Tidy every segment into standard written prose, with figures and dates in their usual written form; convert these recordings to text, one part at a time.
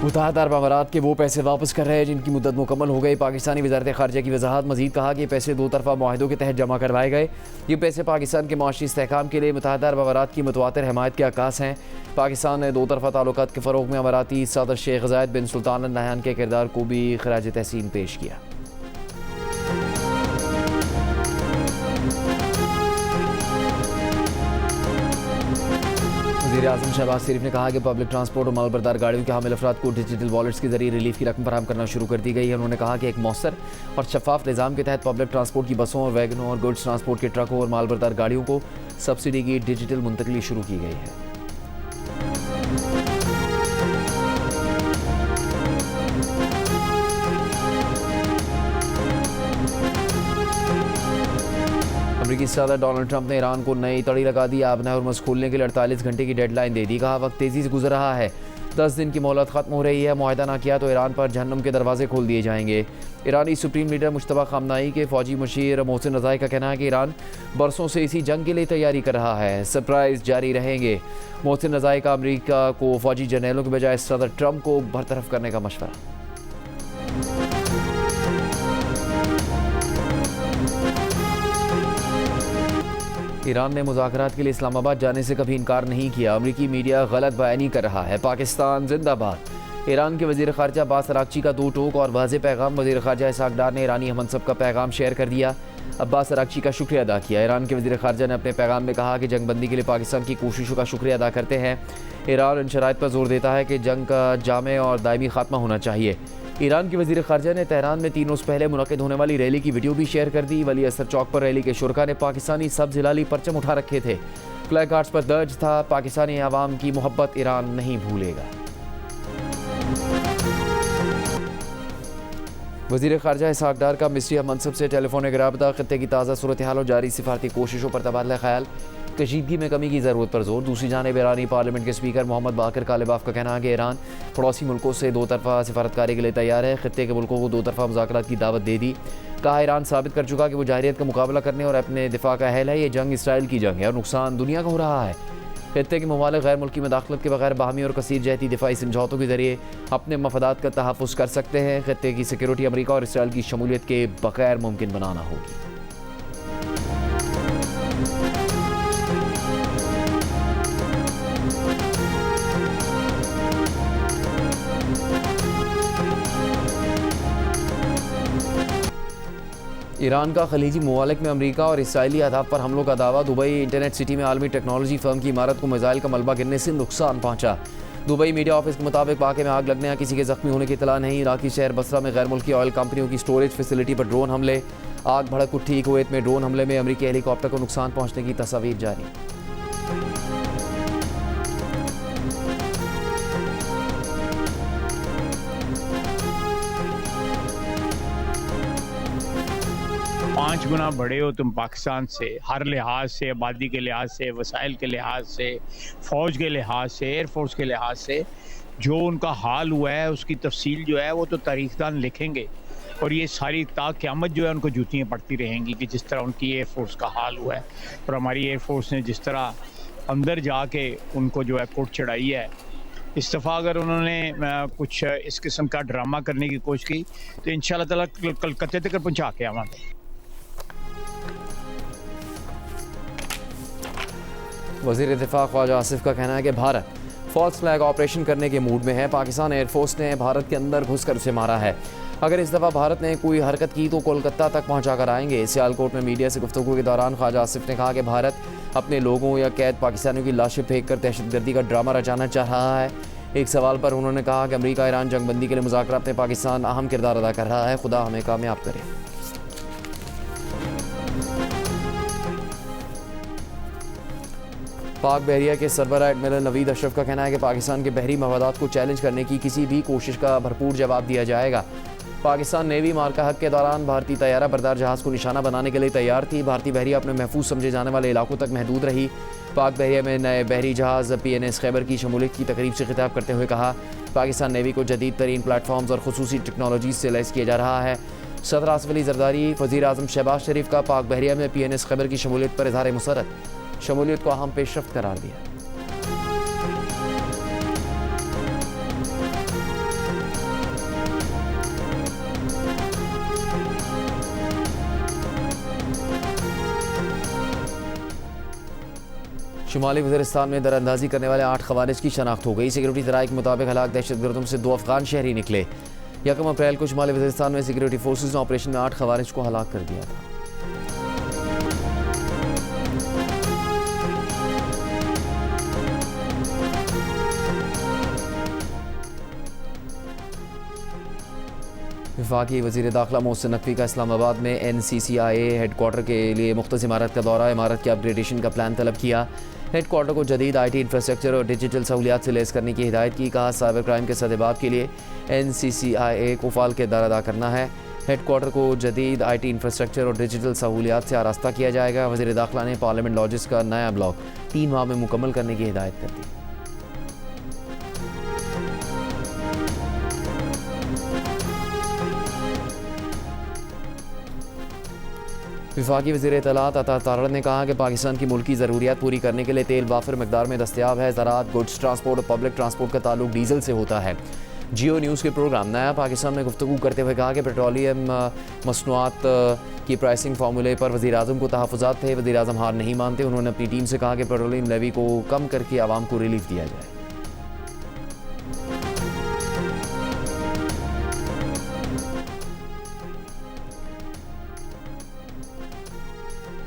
मुत्तहदा अरब अमारात के वो पैसे वापस कर रहे हैं जिनकी मुद्दत मुकम्मल हो गई। पाकिस्तानी वज़ारत ख़ारजा की वजाहत मजीद कहा कि ये पैसे दो तरफ़ा मुआहदों के तहत जमा करवाए गए। ये पैसे पाकिस्तान के माशी इस्तेहकाम के लिए मुत्तहदा अरब अमारात की मुतवातिर हमायत के अक्कास हैं। पाकिस्तान ने दो तरफ़ा ताल्लुकात के फ़रोग़ में अमाराती सदर शेख ज़ायद बिन सुल्तान अल नहयान के किरदार को भी खराज तहसीन पेश किया। वज़ीर-ए-आज़म शहबाज शरीफ ने कहा कि पब्लिक ट्रांसपोर्ट और मालबरदार गाड़ियों के हामिल अफराद को डिजिटल वॉलेट्स के जरिए रिलीफ की रकम फराहम करना शुरू कर दी गई है। उन्होंने कहा कि एक मौसर और शफाफ निज़ाम के तहत पब्लिक ट्रांसपोर्ट की बसों और वैगनों और गुड्स ट्रांसपोर्ट के ट्रकों और मालबरदार गाड़ियों को सब्सिडी की डिजिटल मुंतकली शुरू की गई है। अमेरिकी सदर डोनाल्ड ट्रंप ने ईरान को नई तड़ी लगा दी। आबना हॉर्मुज़ खोलने के लिए 48 घंटे की डेडलाइन दे दी। कहा वक्त तेज़ी से गुजर रहा है, 10 दिन की मोहलत ख़त्म हो रही है। मुआहदा ना किया तो ईरान पर जहन्नुम के दरवाजे खोल दिए जाएंगे। ईरानी सुप्रीम लीडर मुश्तबा खामनाई के फ़ौजी मुशीर मोहसिन रज़ाई का कहना है कि ईरान बरसों से इसी जंग के लिए तैयारी कर रहा है, सरप्राइज़ जारी रहेंगे। मोहसिन रज़ाई का अमरीका को फ़ौजी जर्नैलों के बजाय सदर ट्रंप को बरतरफ करने का मशवरा। ईरान ने मुज़ाकरात के लिए इस्लामाबाद जाने से कभी इनकार नहीं किया। अमरीकी मीडिया गलत बयानी कर रहा है। पाकिस्तान जिंदाबाद। ईरान के वज़ीर ख़ारजा अब्बास अराग़ची का दो टोक और वाज़ेह पैगाम। वज़ीर ख़ारजा इसहाक़ डार ने ईरानी हमनसब का पैगाम शेयर कर दिया। अब्बास अराग़ची का शुक्रिया अदा किया। ईरान के वज़ीर ख़ारजा ने अपने पैगाम में कहा कि जंगबंदी के लिए पाकिस्तान की कोशिशों का शुक्रिया अदा करते हैं। ईरान इन शराइत पर जोर देता है कि जंग का जामे और दायमी खात्मा होना चाहिए। ईरान के वज़ीर ख़ारजा ने तेहरान में 3 रोज़ पहले मुनक़िद होने वाली रैली की वीडियो भी शेयर कर दी। वली असर चौक पर रैली के शुरका ने पाकिस्तानी सब्ज़ हिलाली परचम उठा रखे थे। फ्लैग कार्ड्स पर दर्ज था, पाकिस्तानी अवाम की मोहब्बत ईरान नहीं भूलेगा। वज़ीर ख़ारजा इसहाक़ डार का मिस्री हमनसब से टेलीफोनिक राबता। ख़ित्ते की ताज़ा सूरत हाल और जारी सिफारती कोशिशों पर तबादला ख्याल। कशीदगी में कमी की ज़रूरत पर जोर। दूसरी जानिब ईरानी पार्लियामेंट के स्पीकर मोहम्मद बाकर कालिबाफ का कहना है कि ईरान पड़ोसी मुल्कों से दो तरफ़ा सिफारतकारी के लिए तैयार है। ख़ित्ते के मुल्कों को दो तरफ़ा मुज़ाकरात की दावत दे दी। कहा ईरान साबित कर चुका कि वो जाहिरियत का मुकाबला करने और अपने दिफा का अहल है। ये जंग इसराइल की जंग है और नुकसान दुनिया का हो रहा है। ख़ित्ते के ममालिक गैर मुल्की मदाखलत के बगैर बाहमी और कसीर जहती दिफाई समझौतों के ज़रिए अपने मफादात का तहफ़्फ़ुज़ कर सकते हैं। ख़ित्ते की सिक्योरिटी अमरीका और इसराइल की शमूलियत के बगैर मुमकिन बनाना होगी। ईरान का खलीजी ममालिक में अमरीका और इसराइली अहदाफ पर हमलों का दावा। दुबई इंटरनेट सिटी में आलमी टेक्नोलॉजी फर्म की इमारत को मिसाइल का मलबा गिरने से नुकसान पहुंचा। दुबई मीडिया ऑफिस के मुताबिक वाक़े में आग लगने या किसी के जख्मी होने की इतला नहीं। इराकी शहर बसरा में गैर मुल्की ऑयल कंपनियों की स्टोरेज फैसिलिटी पर ड्रोन हमले। आग भड़क उठी। कुवैत में ड्रोन हमले में अमरीकी हेलीकॉप्टर को नुकसान पहुँचने की तस्वीर जारी। पाँच गुना बड़े हो तुम पाकिस्तान से, हर लिहाज से, आबादी के लिहाज से, वसाइल के लिहाज से, फ़ौज के लिहाज से, एयरफोर्स के लिहाज से। जो उनका हाल हुआ है उसकी तफसील जो है वो तो तारीखदान लिखेंगे और ये सारी क़यामत जो है उनको जूतियाँ पड़ती रहेंगी कि जिस तरह उनकी एयरफोर्स का हाल हुआ है और हमारी एयरफोर्स ने जिस तरह अंदर जाके उनको जो है कोट चढ़ाई है। इस दफ़ा अगर उन्होंने कुछ इस किस्म का ड्रामा करने की कोशिश की तो इंशाअल्लाह ताला कलकत्ते तक पहुँचा के आवांगे। वज़ीर दिफ़ा ख्वाजा आसिफ का कहना है कि भारत फॉल्स फ्लैग ऑपरेशन करने के मूड में है। पाकिस्तान एयरफोर्स ने भारत के अंदर घुसकर उसे मारा है। अगर इस दफ़ा भारत ने कोई हरकत की तो कोलकाता तक पहुंचा कर आएंगे। सियालकोट में मीडिया से गुफ्तगू के दौरान ख्वाजा आसिफ ने कहा कि भारत अपने लोगों या कैद पाकिस्तानियों की लाशें फेंक कर दहशतगर्दी का ड्रामा रचाना चाह रहा है। एक सवाल पर उन्होंने कहा कि अमरीका ईरान जंगबंदी के लिए मुज़ाकरात में पाकिस्तान अहम किरदार अदा कर रहा है। खुदा हमें कामयाब करे। पाक बहरिया के सरबराह एडमिरल नवीद अशरफ का कहना है कि पाकिस्तान के बहरी मफादात को चैलेंज करने की किसी भी कोशिश का भरपूर जवाब दिया जाएगा। पाकिस्तान नेवी मार्का हक के दौरान भारतीय तैयारा बरदार जहाज़ को निशाना बनाने के लिए तैयार थी। भारतीय बहरिया अपने महफूज समझे जाने वाले इलाकों तक महदूद रही। पाक बहरिया में नए बहरी जहाज़ PNS खैबर की शमूलियत की तकरीब से खिताब करते हुए कहा, पाकिस्तान नेवी को जदीद तरीन प्लेटफॉर्म्स और खुसूसी टेक्नोलॉजी से लैस किया जा रहा है। सदर आसिफ अली जरदारी, वज़ीर-ए-आज़म शहबाज शरीफ का पाक बहरिया में PNS खैबर की शमूलियत पर इज़हार मुसरत, शमूलियत को अहम पेशरफ्त करार दिया। शुमाली वज़ीरिस्तान में दरअंदाजी करने वाले 8 खवारिज की शनाख्त हो गई। सिक्योरिटी ज़राए के मुताबिक हलाक दहशतगर्दों से 2 अफगान शहरी निकले। 1 अप्रैल को शुमाली वज़ीरिस्तान में सिक्योरिटी फोर्सेज ने ऑपरेशन में 8 खवारिज को हलाक कर दिया था। वफाकी वज़ीर दाखिला मोहसिन नकवी का इस्लामाबाद में NCCIA हेडक्वार्टर के लिए मुख्तस इमारत का दौरा। इमारत के अपग्रेडेशन का प्लान तलब किया। हेडक्वार्टर को जदीद IT इंफ्रास्ट्रक्चर और डिजिटल सहूलियात से लेस करने की हिदायत की। कहा साइबर क्राइम के सदेबाब के लिए NCCIA को फाल किरदार अदा करना है। हेडक्वार्टर को जदीद IT इंफ्रास्ट्रक्चर और डिजिटल सहूलियात से आरास्ता किया जाएगा। वज़ीर दाखिला ने पार्लियामेंट लॉजिस का नया ब्लॉक 3 माह में मुकम्मल करने की हिदायत कर दी। वफाकी वज़ीर इत्तलात अता तारड़ ने कहा कि पाकिस्तान की मुल्की ज़रूरियात पूरी करने के लिए तेल वाफिर मकदार में दस्तयाब है। ज़राअत, गुड्स ट्रांसपोर्ट और पब्लिक ट्रांसपोर्ट का ताल्लुक डीजल से होता है। जियो न्यूज़ के प्रोग्राम नया पाकिस्तान में गुफ्तगू करते हुए कहा कि पेट्रोलियम मसनूआत की प्राइसिंग फार्मूले पर वज़ीर आज़म को तहफ़्फ़ुज़ात थे। वज़ीर आज़म हार नहीं मानते। उन्होंने अपनी टीम से कहा कि पेट्रोलियम लेवी को कम करके आवाम को रिलीफ दिया जाए।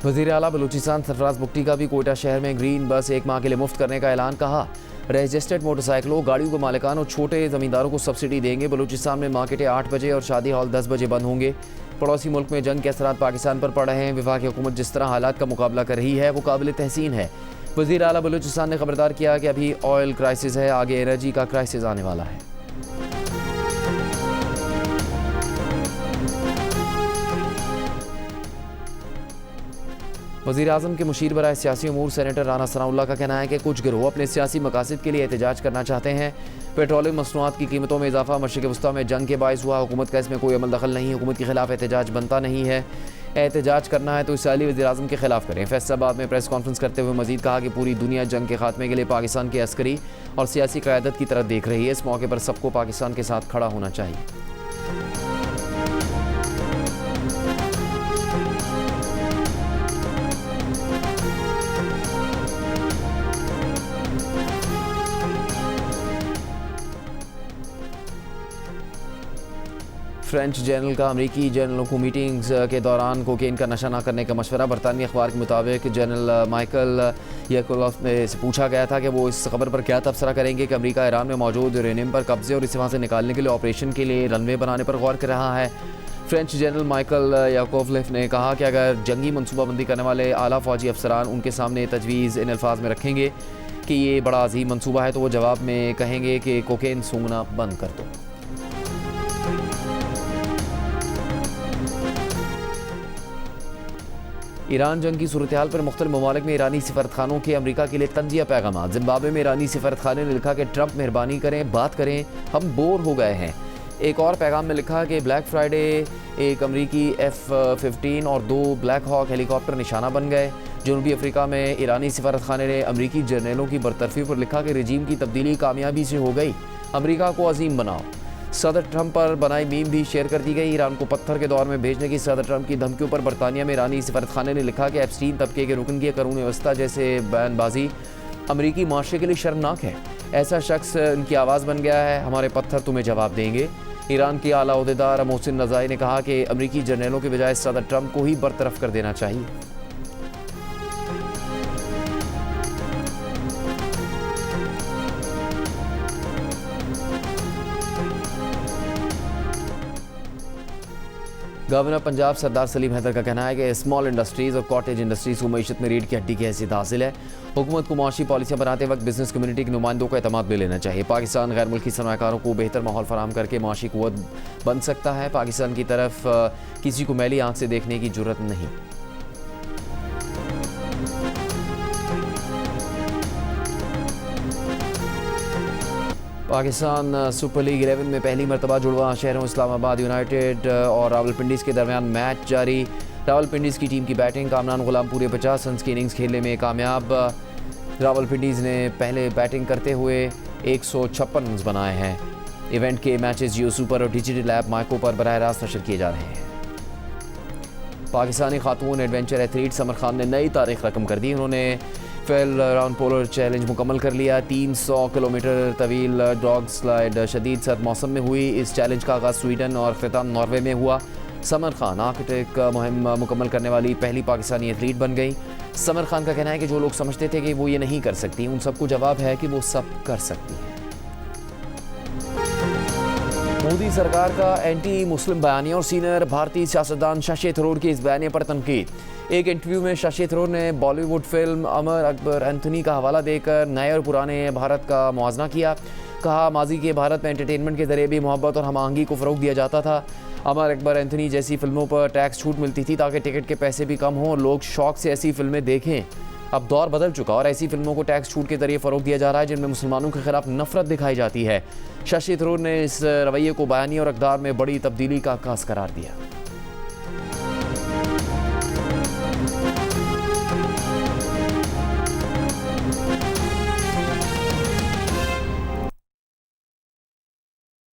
वज़ीर आला बलूचिस्तान सरफराज बुगटी का भी कोयटा शहर में ग्रीन बस 1 माह के लिए मुफ्त करने का ऐलान। कहा रजिस्टर्ड मोटरसाइकिलों, गाड़ियों के मालिकान और छोटे ज़मींदारों को सब्सिडी देंगे। बलूचिस्तान में मार्केटें 8 बजे और शादी हॉल 10 बजे बंद होंगे। पड़ोसी मुल्क में जंग के असरात पाकिस्तान पर पड़ रहे हैं। वफाकी हुकूमत जिस तरह हालात का मुकाबला कर रही है वो काबिल तहसीन है। वज़ीर आला बलूचिस्तान ने खबरदार किया कि अभी ऑयल क्राइसिस है, आगे एनर्जी का क्राइसिस आने वाला है। वज़ीर आज़म के मुशीर बराए सियासी अमूर सेनेटर राना सनाउल्लाह का कहना है कि कुछ गिरोह अपने सियासी मकासद के लिए एहतजाज करना चाहते हैं। पेट्रोलियम मसनूआत की कीमतों में इजाफा मशरिक़ वस्ता में जंग के बायस हुआ। हुकूमत का इसमें कोई अमल दखल नहीं। हुकूमत के खिलाफ एहतजाज बनता नहीं है। एहतजाज करना है तो इस साली वज़ीर आज़म के खिलाफ करें। फैसलाबाद में प्रेस कॉन्फ्रेंस करते हुए मजीद कहा कि पूरी दुनिया जंग के खात्मे के लिए पाकिस्तान की अस्करी और सियासी क़यादत की तरफ देख रही है। इस मौके पर सबको पाकिस्तान के साथ खड़ा होना चाहिए। फ्रेंच जनरल का अमरीकी जनरलों को मीटिंग्स के दौरान कोकेन का नशा न करने का मशवरा। बरतानवी अखबार के मुताबिक जनरल माइकल याकोलोफ से पूछा गया था कि वो इस खबर पर क्या तबसरा करेंगे कि अमेरिका ईरान में मौजूद यूरेनियम पर कब्जे और इसे वहाँ से निकालने के लिए ऑपरेशन के लिए रनवे बनाने पर गौर कर रहा है। फ्रेंच जनरल माइकल याकोलोफ ने कहा कि अगर जंगी मनसूबाबंदी करने वाले आला फौजी अफसरान उनके सामने तजवीज़ इन अल्फाज में रखेंगे कि ये बड़ा अजीम मनसूबा है तो वो जवाब में कहेंगे कि कोकेन सूंघना बंद कर दो। ईरान जंग की सूरत हाल पर मुख्तलिफ ममालिक में ईरानी सफारतखानों के अमरीका के लिए तंजिया पैगाम। जिम्बाब्वे में ईरानी सफारतखाने ने लिखा कि ट्रंप मेहरबानी करें, बात करें, हम बोर हो गए हैं। एक और पैगाम में लिखा कि ब्लैक फ्राइडे एक अमरीकी F-15 और 2 ब्लैक हॉक हेलीकॉप्टर निशाना बन गए। जनूबी अफ्रीका में ईरानी सफारतखाने ने अमरीकी जर्नलों की बरतरफी पर लिखा कि रजीम की तब्दीली कामयाबी से हो गई, अमरीका को अजीम बनाओ। सदर ट्रंप पर बनाई मीम भी शेयर कर दी गई। ईरान को पत्थर के दौर में भेजने की सदर ट्रंप की धमकियों पर बरतानिया में ईरानी सफारतखाने ने लिखा कि एप्स्टीन तबके के रुकन की कानून व्यवस्था जैसे बयानबाजी अमरीकी माशरे के लिए शर्मनाक है। ऐसा शख्स इनकी आवाज़ बन गया है, हमारे पत्थर तुम्हें जवाब देंगे। ईरान के आला ओहदेदार मोहसिन नज़ाई ने कहा कि अमरीकी जर्नलों के बजाय सदर ट्रंप को ही बरतरफ कर देना चाहिए। गवर्नर पंजाब सरदार सलीम हैदर का कहना है कि स्मॉल इंडस्ट्रीज़ और कॉटेज इंडस्ट्रीज़ को मईशत में रीढ़ की हड्डी की हैसियत हासिल है। हुकूमत को मुआशी पॉलिसियाँ बनाते वक्त बिजनेस कम्युनिटी के नुमाइंदों को एतमाद में लेना चाहिए। पाकिस्तान गैर मुल्की सरमाकारों को बेहतर माहौल फराहम करके मुआशी कुव्वत बन सकता है। पाकिस्तान की तरफ किसी को मैली आँख से देखने की जरूरत नहीं। पाकिस्तान सुपर लीग 11 में पहली मरतबा जुड़वा शहरों इस्लामाबाद यूनाइटेड और रावलपिंडीज़ के दरमियान मैच जारी। रावलपिंडीज़ की टीम की बैटिंग, कामरान गुलाम पूरे 50 रन की इनिंग्स खेलने में कामयाब। रावलपिंडीज़ ने पहले बैटिंग करते हुए 156 रन बनाए हैं। इवेंट के मैचेस जियो सुपर और डिजिटल ऐप माइको पर बराह रास्त नशर किए जा रहे हैं। पाकिस्तानी खातून एडवेंचर एथलीट समर खान ने नई तारीख रकम कर दी। उन्होंने एफएल राउंड पोलर चैलेंज मुकम्मल कर लिया। 300 किलोमीटर तवील डॉग स्लाइड शदीद सर्द मौसम में हुई। इस चैलेंज का आगाज़ स्वीडन और अख्ताम नॉर्वे में हुआ। समर खान आर्कटिक मुहिम मुकम्मल करने वाली पहली पाकिस्तानी एथलीट बन गई। समर खान का कहना है कि जो लोग समझते थे कि वो ये नहीं कर सकती, उन सबको जवाब है कि वो सब कर सकती हैं। मोदी सरकार का एंटी मुस्लिम बयानिया और सीनियर भारतीय सियासतदान शशि थरूर की इस बयानिया पर तनकीद। एक इंटरव्यू में शशि थरूर ने बॉलीवुड फिल्म अमर अकबर एंथनी का हवाला देकर नए और पुराने भारत का मुआवजा किया। कहा, माजी के भारत में एंटरटेनमेंट के जरिए भी मोहब्बत और हम आहंगी को फ़रोग दिया जाता था। अमर अकबर एंथनी जैसी फिल्मों पर टैक्स छूट मिलती थी ताकि टिकट के पैसे भी कम हों और लोग शौक से ऐसी फिल्में देखें। अब दौर बदल चुका और ऐसी फिल्मों को टैक्स छूट के जरिए फ़रोग दिया जा रहा है जिनमें मुसलमानों के खिलाफ नफरत दिखाई जाती है। शशि थरूर ने इस रवैये को बयानी और अक़दार में बड़ी तब्दीली का आगाज़ करार दिया।